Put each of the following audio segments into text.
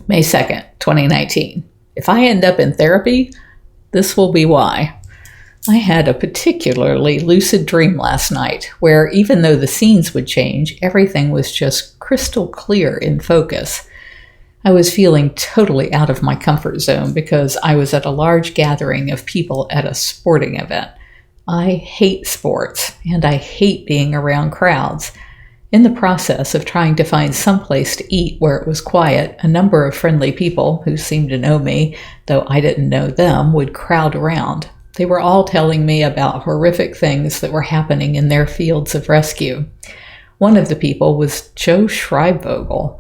May 2nd, 2019. If I end up in therapy, this will be why. I had a particularly lucid dream last night where, even though the scenes would change, everything was just crystal clear in focus. I was feeling totally out of my comfort zone because I was at a large gathering of people at a sporting event. I hate sports, and I hate being around crowds. In the process of trying to find some place to eat where it was quiet, a number of friendly people who seemed to know me, though I didn't know them, would crowd around. They were all telling me about horrific things that were happening in their fields of rescue. One of the people was Joe Schreibvogel.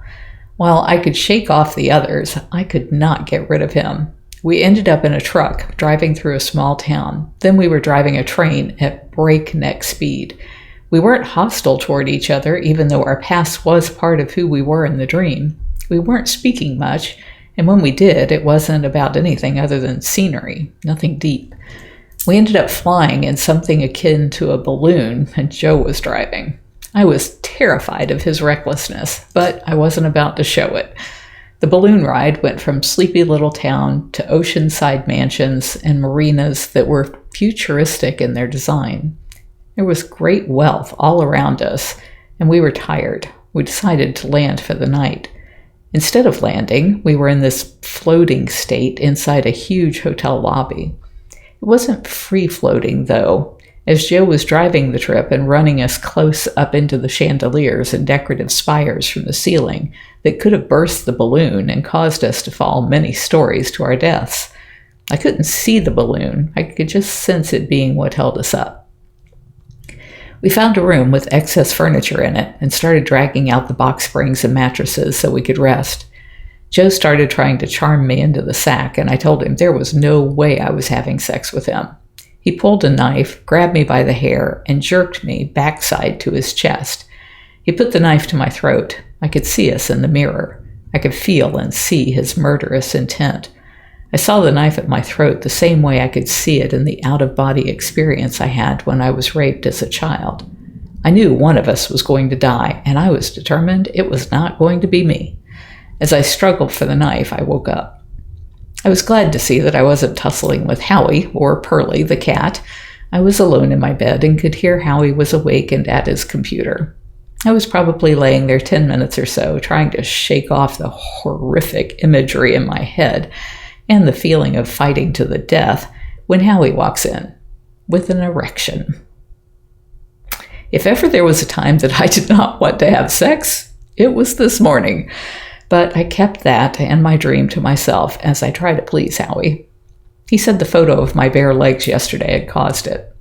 While I could shake off the others, I could not get rid of him. We ended up in a truck driving through a small town. Then we were driving a train at breakneck speed. We weren't hostile toward each other, even though our past was part of who we were in the dream. We weren't speaking much, and when we did, it wasn't about anything other than scenery, nothing deep. We ended up flying in something akin to a balloon, and Joe was driving. I was terrified of his recklessness, but I wasn't about to show it. The balloon ride went from sleepy little town to oceanside mansions and marinas that were futuristic in their design. There was great wealth all around us, and we were tired. We decided to land for the night. Instead of landing, we were in this floating state inside a huge hotel lobby. It wasn't free-floating, though, as Joe was driving the trip and running us close up into the chandeliers and decorative spires from the ceiling that could have burst the balloon and caused us to fall many stories to our deaths. I couldn't see the balloon. I could just sense it being what held us up. We found a room with excess furniture in it and started dragging out the box springs and mattresses so we could rest. Joe started trying to charm me into the sack, and I told him there was no way I was having sex with him. He pulled a knife, grabbed me by the hair, and jerked me backside to his chest. He put the knife to my throat. I could see us in the mirror. I could feel and see his murderous intent. I saw the knife at my throat the same way I could see it in the out-of-body experience I had when I was raped as a child. I knew one of us was going to die, and I was determined it was not going to be me. As I struggled for the knife, I woke up. I was glad to see that I wasn't tussling with Howie or Pearlie, the cat. I was alone in my bed and could hear Howie was awake and at his computer. I was probably laying there 10 minutes or so, trying to shake off the horrific imagery in my head and the feeling of fighting to the death, when Howie walks in with an erection. If ever there was a time that I did not want to have sex, it was this morning. But I kept that and my dream to myself as I tried to please Howie. He said the photo of my bare legs yesterday had caused it.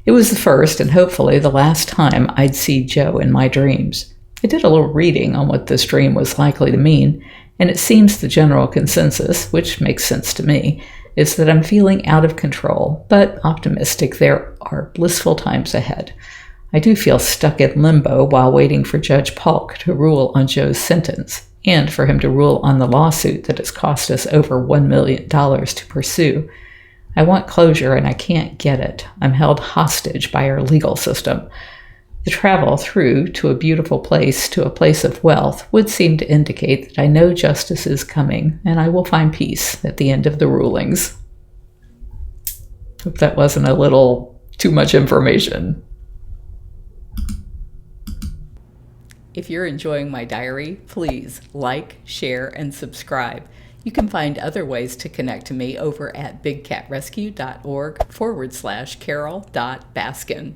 It was the first and hopefully the last time I'd see Joe in my dreams. I did a little reading on what this dream was likely to mean, and it seems the general consensus, which makes sense to me, is that I'm feeling out of control, but optimistic there are blissful times ahead. I do feel stuck in limbo while waiting for Judge Polk to rule on Joe's sentence, and for him to rule on the lawsuit that has cost us over $1 million to pursue. I want closure and I can't get it. I'm held hostage by our legal system. The travel through to a beautiful place, to a place of wealth, would seem to indicate that I know justice is coming and I will find peace at the end of the rulings. Hope that wasn't a little too much information. If you're enjoying my diary, please like, share, and subscribe. You can find other ways to connect to me over at bigcatrescue.org/Carole.Baskin.